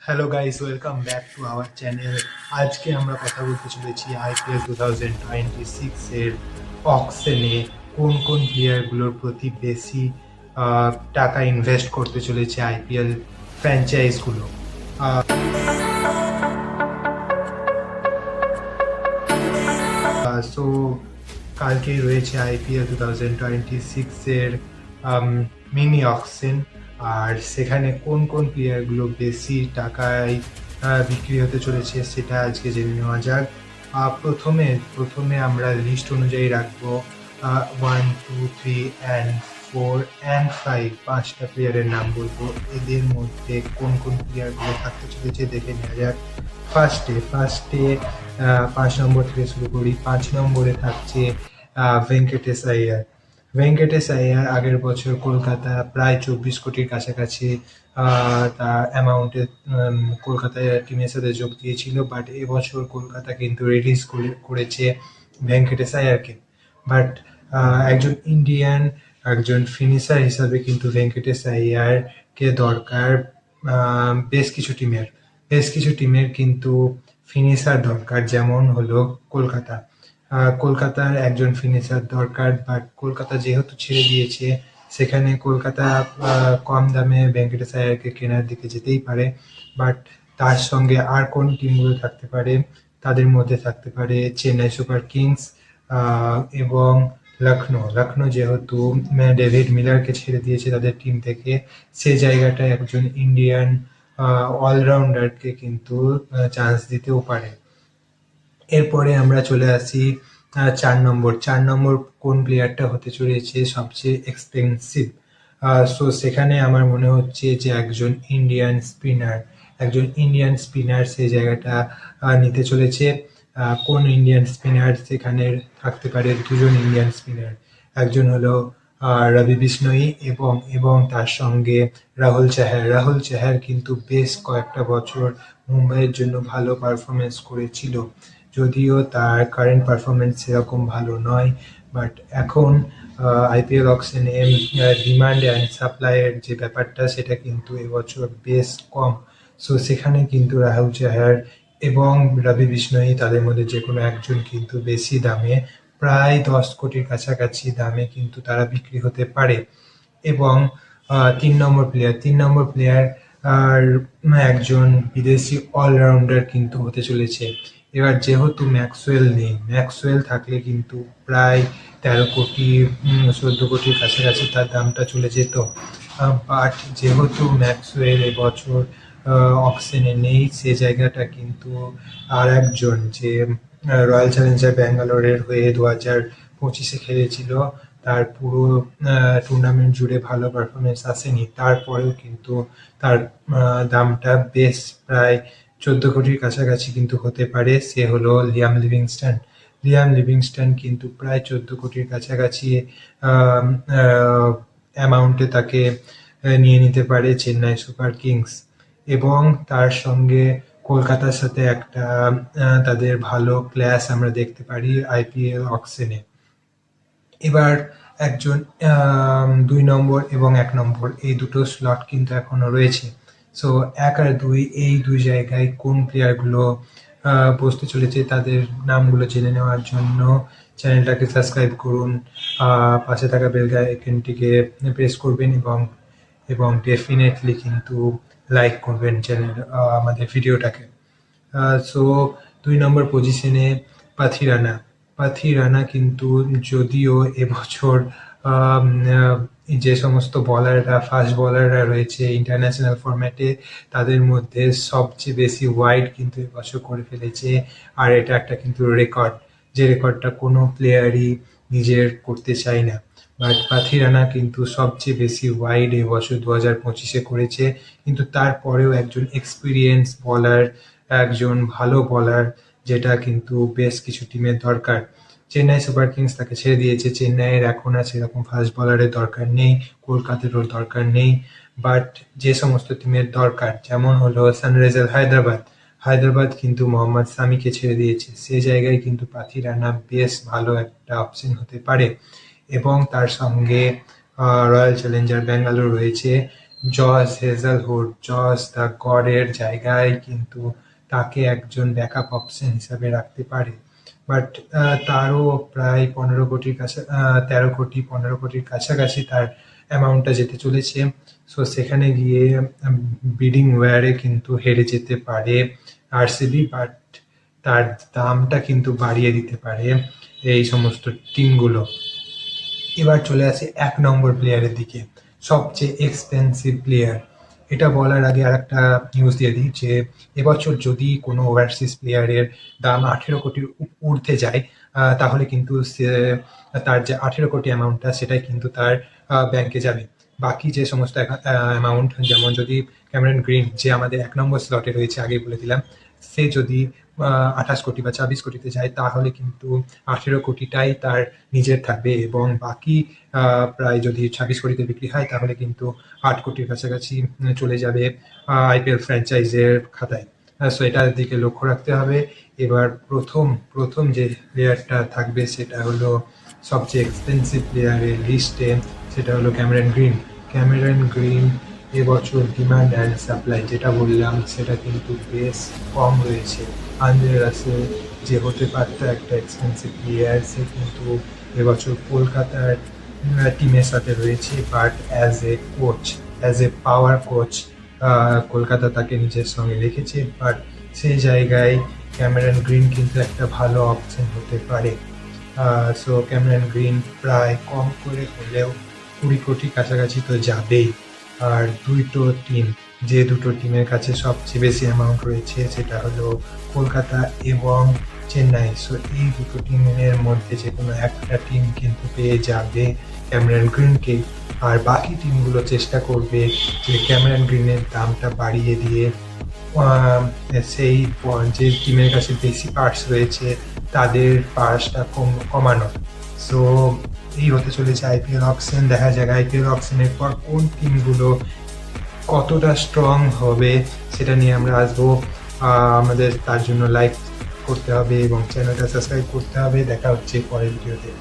Hello guys, welcome back to our channel. আজকে আমরা কথা বলতে চলেছি আইপিএল 2026 এর অকশনে কোন কোন প্লেয়ারগুলোর প্রতি বেশি টাকা ইনভেস্ট করতে চলেছে আইপিএল ফ্র্যাঞ্চাইজগুলো। সো কালকেই রয়েছে আইপিএল 2026 এর মিনি অকশন, আর সেখানে কোন কোন প্লেয়ারগুলো বেশি টাকায় বিক্রি হতে চলেছে সেটা আজকে জেনে নেওয়া যাক। প্রথমে আমরা লিস্ট অনুযায়ী রাখবো 1, 2, 3 and 4 and 5 পাঁচটা প্লেয়ারের নাম বলবো। এদের মধ্যে কোন কোন প্লেয়ারগুলো থাকতে চলেছে দেখে নেওয়া যাক। ফার্স্টে 5 নম্বর থেকে শুরু করি। 5 নম্বরে থাকছে ভেঙ্কটেশ আইয়ার। ভেঙ্কটেশ আইয়ার আগের বছর কলকাতা প্রায় 24 কোটির কাছাকাছি তার অ্যামাউন্টে কলকাতায় টিমের সাথে যোগ দিয়েছিল, বাট এবছর কলকাতা কিন্তু রিলিজ করেছে ভেঙ্কটেশ আইয়ারকে। বাট একজন ইন্ডিয়ান, একজন ফিনিশার হিসাবে কিন্তু ভেঙ্কটেশ আইয়ারকে দরকার। বেশ কিছু টিমের কিন্তু ফিনিশার দরকার, যেমন হলো কলকাতা। কলকাতার একজন ফিনিশার দরকার, বাট কলকাতা যেহেতু ছেড়ে দিয়েছে, সেখানে কলকাতা কম দামে ভেঙ্কটেশ আইয়ারকে কেনার দিকে যেতেই পারে। বাট তার সঙ্গে আর কোন টিমগুলো থাকতে পারে, তাদের মধ্যে থাকতে পারে চেন্নাই সুপার কিংস এবং লখনৌ যেহেতু ডেভিড মিলারকে ছেড়ে দিয়েছে তাদের টিম থেকে, সে জায়গাটায় একজন ইন্ডিয়ান অলরাউন্ডারকে কিন্তু চান্স দিতেও পারে। এরপরে আমরা চলে আসি 4 নম্বর কোন প্লেয়ারটা হতে চলেছে সবচেয়ে এক্সপেন্সিভ। সো সেখানে আমার মনে হচ্ছে যে একজন ইন্ডিয়ান স্পিনার সেই জায়গাটা নিতে চলেছে। কোন ইন্ডিয়ান স্পিনার? সেখানে থাকতে পারে দুজন ইন্ডিয়ান স্পিনার। একজন হলো রবি বিষ্ণয়ী এবং তার সঙ্গে রাহুল চাহার কিন্তু বেশ কয়েকটা বছর মুম্বাইয়ের জন্য ভালো পারফরমেন্স করেছিল, যদিও তার কারেন্ট পারফরমেন্স সেরকম ভালো নয়। বাট এখন আইপিএল অকশনে ডিমান্ড অ্যান্ড সাপ্লাইয়ের যে ব্যাপারটা, সেটা কিন্তু এবছর বেশ কম। সো সেখানে কিন্তু রাহুল চাহার এবং রবি বিষ্ণয়ী, তাদের মধ্যে যে কোনো একজন কিন্তু বেশি দামে, প্রায় 10 কোটির কাছাকাছি দামে কিন্তু তারা বিক্রি হতে পারে। এবং 3 নম্বর প্লেয়ার আর একজন বিদেশি অলরাউন্ডার কিন্তু হতে চলেছে। এবার যেহেতু ম্যাক্সওয়েল থাকলে কিন্তু প্রায় 13 কোটি 14 কোটির কাছাকাছি তার দামটা চলে যেত। বাট যেহেতু ম্যাক্সওয়েল এবছর অকশনে নেই, সে জায়গাটা কিন্তু আর একজন, যে রয়্যাল চ্যালেঞ্জার ব্যাঙ্গালোরের হয়ে 2025-এ খেলেছিল, তার পুরো টুর্নামেন্ট জুড়ে ভালো পারফরমেন্স আসেনি, তারপরেও কিন্তু তার দামটা বেশ প্রায় 14 কোটির কাছাকাছি কিন্তু হতে পারে। সে হলো লিয়াম লিভিংস্টন কিন্তু প্রায় 14 কোটির কাছাকাছি অ্যামাউন্টে তাকে নিয়ে নিতে পারে চেন্নাই সুপার কিংস। এবং তার সঙ্গে কলকাতার সাথে একটা তাদের ভালো ক্ল্যাশ আমরা দেখতে পারি আইপিএল অকশনে। এবার একজন 2 নম্বর এবং 1 নম্বর, এই দুটো স্লট কিন্তু এখনো রয়েছে। সো 1 আর 2 এই দুই জায়গায় কোন প্লেয়ারগুলো বসতে চলেছে তাদের নামগুলো জেনে নেওয়ার জন্য চ্যানেলটাকে সাবস্ক্রাইব করুন, পাশে থাকা বেল আইকনটিকে প্রেস করবেন এবং ডেফিনেটলি কিন্তু লাইক করবেন আমাদের ভিডিওটাকে। সো 2 নম্বর পজিশনে পাথি রানা কিন্তু, যদিও এবছর যে সমস্ত ফাস্ট বলাররা রয়েছে ইন্টারন্যাশনাল ফরম্যাটে, তাদের মধ্যে সবচেয়ে বেশি ওয়াইড কিন্তু এবছর করে ফেলেছে। আর এটা একটা কিন্তু রেকর্ড, যে রেকর্ডটা কোনো প্লেয়ারই নিজের করতে চায় না। বাট পাথি রানা কিন্তু সবচেয়ে বেশি ওয়াইড এবছর 2025-এ করেছে। কিন্তু তারপরেও একজন এক্সপিরিয়েন্স বলার, একজন ভালো বলার, যেটা কিন্তু বেশ কিছু টিমের দরকার। চেন্নাই সুপার কিংস তাকে ছেড়ে দিয়েছে। চেন্নাইয়ের এখন আর সেরকম ফাস্ট বলারের দরকার নেই, কলকাতারও দরকার নেই। বাট যে সমস্ত টিমের দরকার, যেমন হলো সানরাইজার্স হায়দ্রাবাদ কিন্তু মোহাম্মদ সামিকে ছেড়ে দিয়েছে, সে জায়গায় কিন্তু পাথি রানা বেশ ভালো একটা অপশন হতে পারে। এবং তার সঙ্গে রয়্যাল চ্যালেঞ্জার ব্যাঙ্গালোর রয়েছে, জস হেজেলউড, জস দ্য গডের জায়গায় কিন্তু তাকে একজন ব্যাকআপ অপশন হিসাবে রাখতে পারে। বাট তারও প্রায় 15 কোটির কাছে, 13 কোটি 15 কোটির কাছাকাছি তার অ্যামাউন্টটা যেতে চলেছে। সো সেখানে গিয়ে বিডিং ওয়ারে কিন্তু হেরে যেতে পারে আরসিবি, বাট তার দামটা কিন্তু বাড়িয়ে দিতে পারে এই সমস্ত টিমগুলো। এবার চলে আসি 1 নম্বর প্লেয়ারের দিকে, সবচেয়ে এক্সপেন্সিভ প্লেয়ার। এটা বলার আগে আর একটা নিউজ দিয়ে দিই যে এবছর যদি কোনো ওভারসিজ প্লেয়ারের দাম 18 কোটির ঊর্ধ্বে যায়, তাহলে কিন্তু তার যে 18 কোটি অ্যামাউন্টটা সেটাই কিন্তু তার ব্যাংকে যাবে। বাকি যে সমস্ত অ্যামাউন্ট, যেমন যদি ক্যামেরন গ্রিন, যে আমাদের 1 নম্বর স্লটে রয়েছে, আগেই বলে দিলাম, সে যদি 28 কোটি বা 26 কোটিতে যায়, তাহলে কিন্তু 18 কোটিটাই তার নিজের থাকবে, এবং বাকি প্রায় যদি 26 কোটিতে বিক্রি হয় তাহলে কিন্তু 8 কোটির কাছাকাছি চলে যাবে আইপিএল ফ্র্যাঞ্চাইজের খাতায়। সো এটার দিকে লক্ষ্য রাখতে হবে। এবার প্রথম যে প্লেয়ারটা থাকবে সেটা হলো সবচেয়ে এক্সপেন্সিভ প্লেয়ারের লিস্টে, সেটা হলো ক্যামেরন গ্রিন। ক্যামেরন গ্রিন এবছর ডিমান্ড অ্যান্ড সাপ্লাই যেটা বললাম সেটা কিন্তু বেশ কম রয়েছে। আন্দ্রে রাসেল, যে হতে পারত একটা এক্সপেন্সিভ প্লেয়ার, সে কিন্তু এবছর কলকাতার টিমের সাথে রয়েছে, but as a power coach Kolkata তাকে নিজের সঙ্গে রেখেছে। বাট সেই জায়গায় ক্যামেরন গ্রিন কিন্তু একটা ভালো অপশন হতে পারে। সো ক্যামেরন গ্রিন প্রায় কম করে হলেও 20 কোটি কাছাকাছি তো যাবেই। আর যে দুটো টিমের কাছে সবচেয়ে বেশি অ্যামাউন্ট রয়েছে সেটা হলো কলকাতা এবং চেন্নাই। সো এই দুটো টিমের মধ্যে যে কোনো একটা টিম কিন্তু পেয়ে যাবে ক্যামেরন গ্রিনকে, আর বাকি টিমগুলো চেষ্টা করবে যে ক্যামেরন গ্রিনের দামটা বাড়িয়ে দিয়ে সেই যে টিমের কাছে বেশি পার্টস রয়েছে তাদের পার্টসটা কমানো। সো এই হতে চলেছে আইপিএল অকশন। দেখা যাক আইপিএল অকশনের পর কোন টিমগুলো কতটা স্ট্রং হবে সেটা নিয়ে আমরা আসবো। আমাদের তার জন্য লাইক করতে হবে এবং চ্যানেলটা সাবস্ক্রাইব করতে হবে। দেখা হচ্ছে পরের ভিডিওতে।